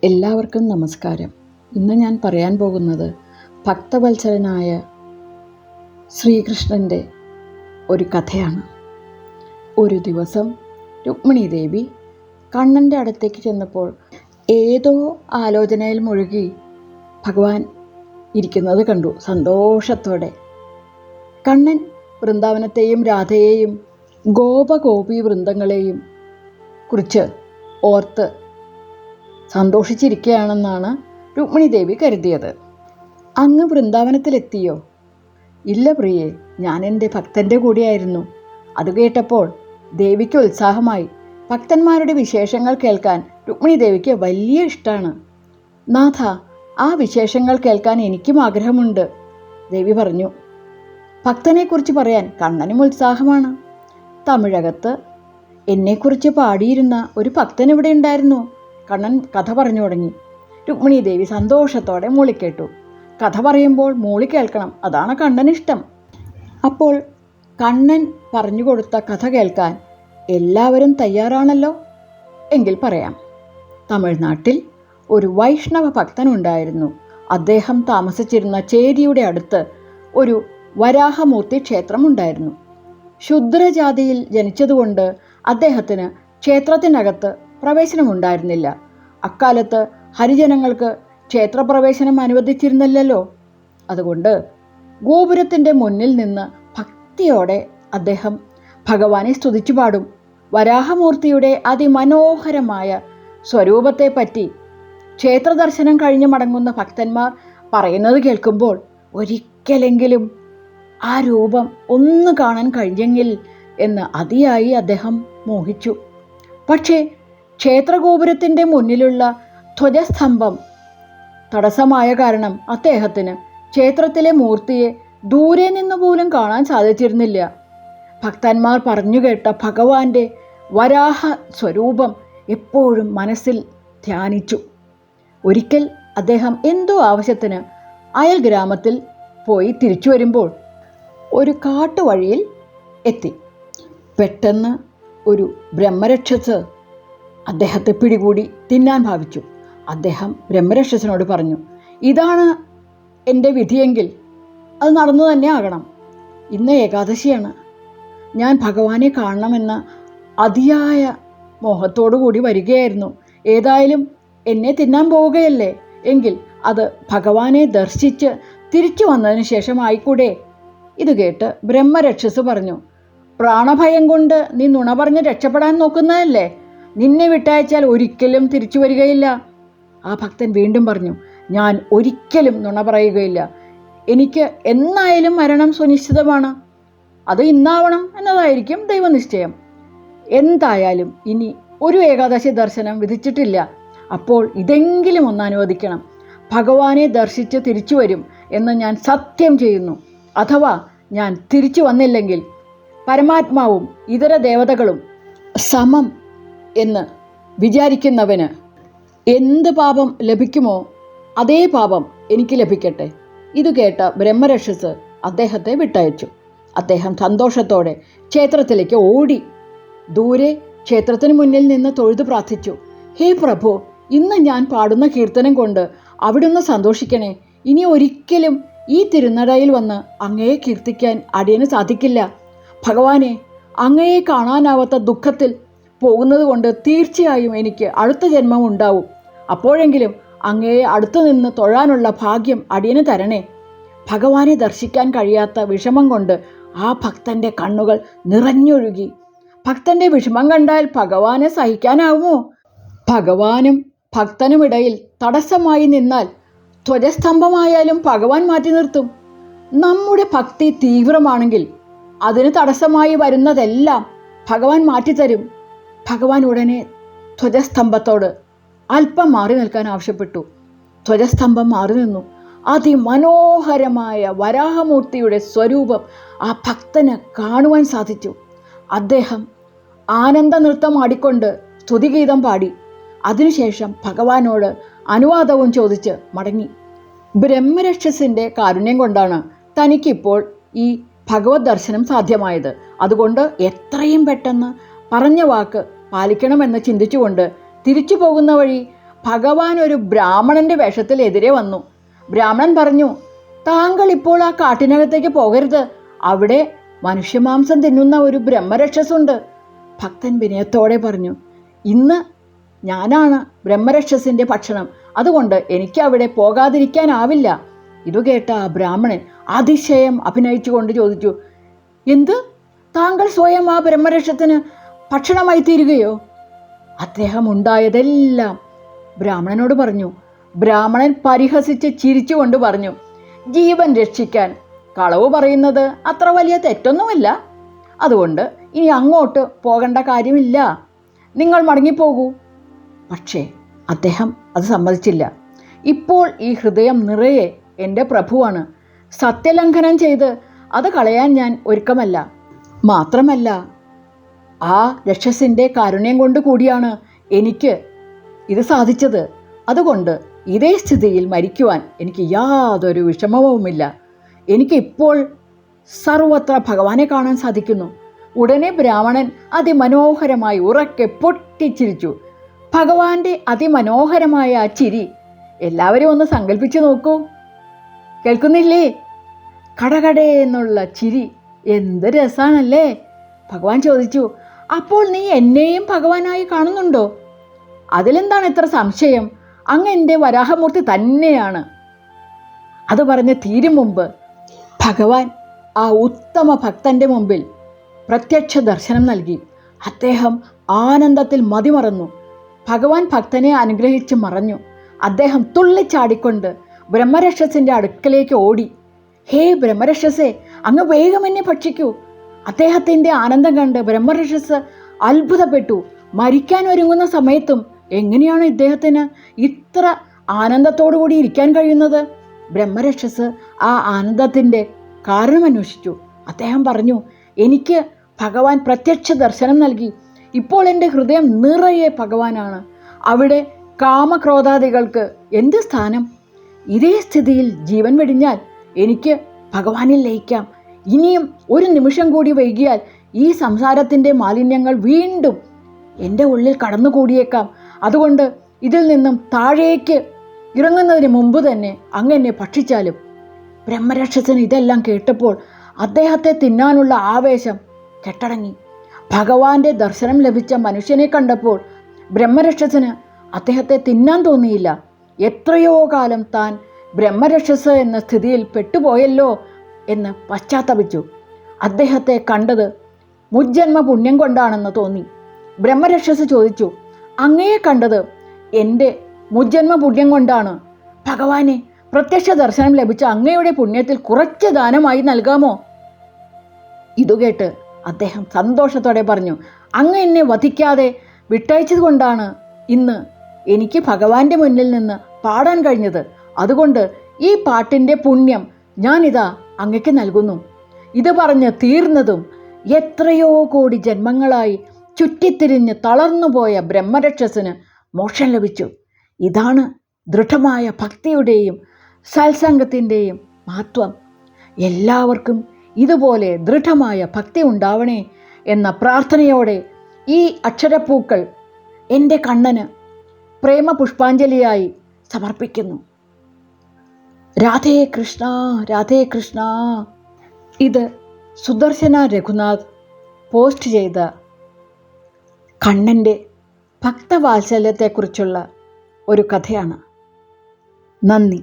എല്ലാവർക്കും നമസ്കാരം. ഇന്ന് ഞാൻ പറയാൻ പോകുന്നത് ഭക്തവത്സലനായ ശ്രീകൃഷ്ണൻ്റെ ഒരു കഥയാണ്. ഒരു ദിവസം രുക്മിണി ദേവി കണ്ണൻ്റെ അടുത്തേക്ക് ചെന്നപ്പോൾ ഏതോ ആലോചനയിൽ മുഴുകി ഭഗവാൻ ഇരിക്കുന്നത് കണ്ടു. സന്തോഷത്തോടെ കണ്ണൻ വൃന്ദാവനത്തെയും രാധയെയും ഗോപഗോപി വൃന്ദങ്ങളെയും കുറിച്ച് ഓർത്ത് സന്തോഷിച്ചിരിക്കുകയാണെന്നാണ് രുക്മിണി ദേവി കരുതിയത്. അങ്ങ് വൃന്ദാവനത്തിലെത്തിയോ? ഇല്ല പ്രിയേ, ഞാൻ എൻ്റെ ഭക്തൻ്റെ കൂടെയായിരുന്നു. അത് കേട്ടപ്പോൾ ദേവിക്ക് ഉത്സാഹമായി. ഭക്തന്മാരുടെ വിശേഷങ്ങൾ കേൾക്കാൻ രുക്മിണി ദേവിക്ക് വലിയ ഇഷ്ടമാണ്. നാഥ, ആ വിശേഷങ്ങൾ കേൾക്കാൻ എനിക്കും ആഗ്രഹമുണ്ട്, ദേവി പറഞ്ഞു. ഭക്തനെക്കുറിച്ച് പറയാൻ കണ്ണനും ഉത്സാഹമാണ്. തമിഴകത്ത് എന്നെക്കുറിച്ച് പാടിയിരുന്ന ഒരു ഭക്തൻ ഇവിടെ ഉണ്ടായിരുന്നു. കണ്ണൻ കഥ പറഞ്ഞു തുടങ്ങി. രുക്മിണി ദേവി സന്തോഷത്തോടെ മൂളിക്കേട്ടു. കഥ പറയുമ്പോൾ മൂളി കേൾക്കണം, അതാണ് കണ്ണനിഷ്ടം. അപ്പോൾ കണ്ണൻ പറഞ്ഞു കൊടുത്ത കഥ കേൾക്കാൻ എല്ലാവരും തയ്യാറാണല്ലോ. എങ്കിൽ പറയാം. തമിഴ്നാട്ടിൽ ഒരു വൈഷ്ണവ ഭക്തനുണ്ടായിരുന്നു. അദ്ദേഹം താമസിച്ചിരുന്ന ചേരിയുടെ അടുത്ത് ഒരു വരാഹമൂർത്തി ക്ഷേത്രമുണ്ടായിരുന്നു. ശുദ്രജാതിയിൽ ജനിച്ചതുകൊണ്ട് അദ്ദേഹത്തിന് ക്ഷേത്രത്തിനകത്ത് പ്രവേശനമുണ്ടായിരുന്നില്ല. അക്കാലത്ത് ഹരിജനങ്ങൾക്ക് ക്ഷേത്രപ്രവേശനം അനുവദിച്ചിരുന്നില്ലല്ലോ. അതുകൊണ്ട് ഗോപുരത്തിൻ്റെ മുന്നിൽ നിന്ന് ഭക്തിയോടെ അദ്ദേഹം ഭഗവാനെ സ്തുതിച്ചു പാടും. വരാഹമൂർത്തിയുടെ അതിമനോഹരമായ സ്വരൂപത്തെപ്പറ്റി ക്ഷേത്രദർശനം കഴിഞ്ഞ് മടങ്ങുന്ന ഭക്തന്മാർ പറയുന്നത് കേൾക്കുമ്പോൾ ഒരിക്കലെങ്കിലും ആ രൂപം ഒന്ന് കാണാൻ കഴിഞ്ഞെങ്കിൽ എന്ന് അതിയായി അദ്ദേഹം മോഹിച്ചു. പക്ഷേ ക്ഷേത്രഗോപുരത്തിൻ്റെ മുന്നിലുള്ള ധ്വജസ്തംഭം തടസ്സമായ കാരണം അദ്ദേഹത്തിന് ക്ഷേത്രത്തിലെ മൂർത്തിയെ ദൂരെ നിന്ന് പോലും കാണാൻ സാധിച്ചിരുന്നില്ല. ഭക്തന്മാർ പറഞ്ഞു കേട്ട ഭഗവാന്റെ വരാഹ സ്വരൂപം എപ്പോഴും മനസ്സിൽ ധ്യാനിച്ചു. ഒരിക്കൽ അദ്ദേഹം എന്തോ ആവശ്യത്തിന് അയൽ ഗ്രാമത്തിൽ പോയി തിരിച്ചു വരുമ്പോൾ ഒരു കാട്ടുവഴിയിൽ എത്തി. പെട്ടെന്ന് ഒരു ബ്രഹ്മരക്ഷസ് അദ്ദേഹത്തെ പിടികൂടി തിന്നാൻ ഭാവിച്ചു. അദ്ദേഹം ബ്രഹ്മരക്ഷസിനോട് പറഞ്ഞു, ഇതാണ് എൻ്റെ വിധിയെങ്കിൽ അത് നടന്നു തന്നെ ആകണം. ഇന്ന് ഏകാദശിയാണ്. ഞാൻ ഭഗവാനെ കാണണമെന്ന അതിയായ മോഹത്തോടു കൂടി വരികയായിരുന്നു. ഏതായാലും എന്നെ തിന്നാൻ പോവുകയല്ലേ, എങ്കിൽ അത് ഭഗവാനെ ദർശിച്ച് തിരിച്ചു വന്നതിന് ശേഷം ആയിക്കൂടെ? ഇത് കേട്ട് ബ്രഹ്മരക്ഷസ് പറഞ്ഞു, പ്രാണഭയം കൊണ്ട് നീ നുണ പറഞ്ഞ് രക്ഷപ്പെടാൻ നോക്കുന്നതല്ലേ? നിന്നെ വിട്ടയച്ചാൽ ഒരിക്കലും തിരിച്ചു വരികയില്ല. ആ ഭക്തൻ വീണ്ടും പറഞ്ഞു, ഞാൻ ഒരിക്കലും നുണ പറയുകയില്ല. എനിക്ക് എന്നായാലും മരണം സുനിശ്ചിതമാണ്. അത് ഇന്നാവണം എന്നതായിരിക്കും ദൈവനിശ്ചയം. എന്തായാലും ഇനി ഒരു ഏകാദശി ദർശനം വിധിച്ചിട്ടില്ല. അപ്പോൾ ഇതെങ്കിലും ഒന്ന് അനുവദിക്കണം. ഭഗവാനെ ദർശിച്ച് തിരിച്ചു വരും എന്ന് ഞാൻ സത്യം ചെയ്യുന്നു. അഥവാ ഞാൻ തിരിച്ചു വന്നില്ലെങ്കിൽ പരമാത്മാവും ഇതര ദേവതകളും സമം എന്ന് വിചാരിക്കുന്നവന് എന്ത് പാപം ലഭിക്കുമോ അതേ പാപം എനിക്ക് ലഭിക്കട്ടെ. ഇത് കേട്ട ബ്രഹ്മരക്ഷസ് അദ്ദേഹത്തെ വിട്ടയച്ചു. അദ്ദേഹം സന്തോഷത്തോടെ ക്ഷേത്രത്തിലേക്ക് ഓടി. ദൂരെ ക്ഷേത്രത്തിന് മുന്നിൽ നിന്ന് തൊഴുതു പ്രാർത്ഥിച്ചു, ഹേ പ്രഭു, ഇന്ന് ഞാൻ പാടുന്ന കീർത്തനം കൊണ്ട് അവിടുന്ന് സന്തോഷിക്കണേ. ഇനി ഒരിക്കലും ഈ തിരുനടയിൽ വന്ന് അങ്ങയെ കീർത്തിക്കാൻ അടിയന് സാധിക്കില്ല. ഭഗവാനെ, അങ്ങയെ കാണാനാവാത്ത ദുഃഖത്തിൽ പോകുന്നത് കൊണ്ട് തീർച്ചയായും എനിക്ക് അടുത്ത ജന്മം ഉണ്ടാവും. അപ്പോഴെങ്കിലും അങ്ങയെ അടുത്തു നിന്ന് തൊഴാനുള്ള ഭാഗ്യം അടിയന് തരണേ. ഭഗവാനെ ദർശിക്കാൻ കഴിയാത്ത വിഷമം കൊണ്ട് ആ ഭക്തൻ്റെ കണ്ണുകൾ നിറഞ്ഞൊഴുകി. ഭക്തൻ്റെ വിഷമം കണ്ടാൽ ഭഗവാനെ സഹിക്കാനാവുമോ? ഭഗവാനും ഭക്തനുമിടയിൽ തടസ്സമായി നിന്നാൽ ധ്വജസ്തംഭമായാലും ഭഗവാൻ മാറ്റി നിർത്തും. നമ്മുടെ ഭക്തി തീവ്രമാണെങ്കിൽ അതിന് തടസ്സമായി വരുന്നതെല്ലാം ഭഗവാൻ മാറ്റിത്തരും. ഭഗവാൻ ഉടനെ ധ്വജസ്തംഭത്തോട് അല്പം മാറി നിൽക്കാൻ ആവശ്യപ്പെട്ടു. ധ്വജസ്തംഭം മാറി നിന്നു. അതിമനോഹരമായ വരാഹമൂർത്തിയുടെ സ്വരൂപം ആ ഭക്തന് കാണുവാൻ സാധിച്ചു. അദ്ദേഹം ആനന്ദ നൃത്തം ആടിക്കൊണ്ട് സ്തുതിഗീതം പാടി. അതിനുശേഷം ഭഗവാനോട് അനുവാദവും ചോദിച്ച് മടങ്ങി. ബ്രഹ്മരക്ഷസിൻ്റെ കാരുണ്യം കൊണ്ടാണ് തനിക്കിപ്പോൾ ഈ ഭഗവത് ദർശനം സാധ്യമായത്. അതുകൊണ്ട് എത്രയും പെട്ടെന്ന് പറഞ്ഞ വാക്ക് പാലിക്കണമെന്ന് ചിന്തിച്ചുകൊണ്ട് തിരിച്ചു പോകുന്ന വഴി ഭഗവാൻ ഒരു ബ്രാഹ്മണന്റെ വേഷത്തിൽ എതിരെ വന്നു. ബ്രാഹ്മണൻ പറഞ്ഞു, താങ്കൾ ഇപ്പോൾ ആ കാട്ടിനകത്തേക്ക് പോകരുത്, അവിടെ മനുഷ്യമാംസം തിന്നുന്ന ഒരു ബ്രഹ്മരക്ഷസുണ്ട്. ഭക്തൻ വിനയത്തോടെ പറഞ്ഞു, ഇന്ന് ഞാനാണ് ബ്രഹ്മരക്ഷസിൻ്റെ ഭക്ഷണം, അതുകൊണ്ട് എനിക്ക് അവിടെ പോകാതിരിക്കാനാവില്ല. ഇതുകേട്ട ആ ബ്രാഹ്മണൻ അതിശയം അഭിനയിച്ചുകൊണ്ട് ചോദിച്ചു, എന്ത്, താങ്കൾ സ്വയം ആ ബ്രഹ്മരക്ഷത്തിന് ഭക്ഷണമായി തീരുകയോ? അദ്ദേഹം ഉണ്ടായതെല്ലാം ബ്രാഹ്മണനോട് പറഞ്ഞു. ബ്രാഹ്മണൻ പരിഹസിച്ച് ചിരിച്ചുകൊണ്ട് പറഞ്ഞു, ജീവൻ രക്ഷിക്കാൻ കളവ് പറയുന്നത് അത്ര വലിയ തെറ്റൊന്നുമില്ല. അതുകൊണ്ട് ഇനി അങ്ങോട്ട് പോകേണ്ട കാര്യമില്ല, നിങ്ങൾ മടങ്ങിപ്പോകൂ. പക്ഷേ അദ്ദേഹം അത് സമ്മതിച്ചില്ല. ഇപ്പോൾ ഈ ഹൃദയം നിറയെ എൻ്റെ പ്രഭുവാണ്. സത്യലംഘനം ചെയ്ത് അത് കളയാൻ ഞാൻ ഒരുക്കമല്ല. മാത്രമല്ല, ആ രക്ഷസിൻ്റെ കാരുണ്യം കൊണ്ട് കൂടിയാണ് എനിക്ക് ഇത് സാധിച്ചത്. അതുകൊണ്ട് ഇതേ സ്ഥിതിയിൽ മരിക്കുവാൻ എനിക്ക് യാതൊരു വിഷമവുമില്ല. എനിക്കിപ്പോൾ സർവത്ര ഭഗവാനെ കാണാൻ സാധിക്കുന്നു. ഉടനെ ബ്രാഹ്മണൻ അതിമനോഹരമായി ഉറക്കെ പൊട്ടിച്ചിരിച്ചു. ഭഗവാന്റെ അതിമനോഹരമായ ആ ചിരി എല്ലാവരും ഒന്ന് സങ്കല്പിച്ചു നോക്കൂ. കേൾക്കുന്നില്ലേ? കടകടേ എന്നുള്ള ചിരി എന്ത് രസാണല്ലേ? ഭഗവാൻ ചോദിച്ചു, അപ്പോൾ നീ എന്നെയും ഭഗവാനായി കാണുന്നുണ്ടോ? അതിലെന്താണ് ഇത്ര സംശയം? അങ്ങ് എൻ്റെ വരാഹമൂർത്തി തന്നെയാണ്. അത് പറഞ്ഞ് തീരും മുമ്പ് ഭഗവാൻ ആ ഉത്തമ ഭക്തൻ്റെ മുമ്പിൽ പ്രത്യക്ഷ ദർശനം നൽകി. അദ്ദേഹം ആനന്ദത്തിൽ മതിമറന്നു. ഭഗവാൻ ഭക്തനെ അനുഗ്രഹിച്ച് മറഞ്ഞു. അദ്ദേഹം തുള്ളിച്ചാടിക്കൊണ്ട് ബ്രഹ്മരക്ഷസിൻ്റെ അടുക്കലേക്ക് ഓടി. ഹേ ബ്രഹ്മരക്ഷസേ, അങ്ങ് വേഗം എന്നെ ഭക്ഷിക്കൂ. അദ്ദേഹത്തിൻ്റെ ആനന്ദം കണ്ട് ബ്രഹ്മരക്ഷസ് അത്ഭുതപ്പെട്ടു. മരിക്കാൻ ഒരുങ്ങുന്ന സമയത്തും എങ്ങനെയാണ് ഇദ്ദേഹത്തിന് ഇത്ര ആനന്ദത്തോടുകൂടി ഇരിക്കാൻ കഴിയുന്നത്? ബ്രഹ്മരക്ഷസ് ആ ആനന്ദത്തിൻ്റെ കാരണം അന്വേഷിച്ചു. അദ്ദേഹം പറഞ്ഞു, എനിക്ക് ഭഗവാൻ പ്രത്യക്ഷ ദർശനം നൽകി. ഇപ്പോൾ എൻ്റെ ഹൃദയം നിറയെ ഭഗവാനാണ്. അവിടെ കാമക്രോധാദികൾക്ക് എന്ത് സ്ഥാനം? ഇതേ സ്ഥിതിയിൽ ജീവൻ വെടിഞ്ഞാൽ എനിക്ക് ഭഗവാനിൽ ലയിക്കാം. ഇനിയും ഒരു നിമിഷം കൂടി വൈകിയാൽ ഈ സംസാരത്തിൻ്റെ മാലിന്യങ്ങൾ വീണ്ടും എൻ്റെ ഉള്ളിൽ കടന്നുകൂടിയേക്കാം. അതുകൊണ്ട് ഇതിൽ നിന്നും താഴേക്ക് ഇറങ്ങുന്നതിന് മുമ്പ് തന്നെ അങ്ങ് എന്നെ ഭക്ഷിച്ചാലും. ബ്രഹ്മരക്ഷസന് ഇതെല്ലാം കേട്ടപ്പോൾ അദ്ദേഹത്തെ തിന്നാനുള്ള ആവേശം കെട്ടടങ്ങി. ഭഗവാന്റെ ദർശനം ലഭിച്ച മനുഷ്യനെ കണ്ടപ്പോൾ ബ്രഹ്മരക്ഷസന് അദ്ദേഹത്തെ തിന്നാൻ തോന്നിയില്ല. എത്രയോ കാലം താൻ ബ്രഹ്മരക്ഷസ് എന്ന സ്ഥിതിയിൽ പെട്ടുപോയല്ലോ എന്ന് പശ്ചാത്തപിച്ചു. അദ്ദേഹത്തെ കണ്ടത് മുജ്ജന്മ പുണ്യം കൊണ്ടാണെന്ന് തോന്നി. ബ്രഹ്മരക്ഷസ് ചോദിച്ചു, അങ്ങയെ കണ്ടത് എൻ്റെ മുജ്ജന്മ പുണ്യം കൊണ്ടാണ്. ഭഗവാനെ പ്രത്യക്ഷ ദർശനം ലഭിച്ച അങ്ങയുടെ പുണ്യത്തിൽ കുറച്ച് ദാനമായി നൽകാമോ? ഇതുകേട്ട് അദ്ദേഹം സന്തോഷത്തോടെ പറഞ്ഞു, അങ്ങ് എന്നെ വധിക്കാതെ വിട്ടയച്ചത് കൊണ്ടാണ് ഇന്ന് എനിക്ക് ഭഗവാന്റെ മുന്നിൽ നിന്ന് പാടാൻ കഴിഞ്ഞത്. അതുകൊണ്ട് ഈ പാട്ടിൻ്റെ പുണ്യം ഞാനിതാ അങ്ങയ്ക്ക് നൽകുന്നു. ഇത് പറഞ്ഞ് തീർന്നതും എത്രയോ കോടി ജന്മങ്ങളായി ചുറ്റിത്തിരിഞ്ഞ് തളർന്നുപോയ ബ്രഹ്മരക്ഷസിന് മോക്ഷം ലഭിച്ചു. ഇതാണ് ദൃഢമായ ഭക്തിയുടെയും സത്സംഗത്തിൻ്റെയും മഹത്വം. എല്ലാവർക്കും ഇതുപോലെ ദൃഢമായ ഭക്തി ഉണ്ടാവണേ എന്ന പ്രാർത്ഥനയോടെ ഈ അക്ഷരപ്പൂക്കൾ എൻ്റെ കണ്ണന് പ്രേമ പുഷ്പാഞ്ജലിയായി സമർപ്പിക്കുന്നു. രാധേ കൃഷ്ണ, രാധേ കൃഷ്ണ. ഇത് സുദർശന രഘുനാഥ് പോസ്റ്റ് ചെയ്ത കണ്ണൻ്റെ ഭക്തവാത്സല്യത്തെക്കുറിച്ചുള്ള ഒരു കഥയാണ്. നന്ദി.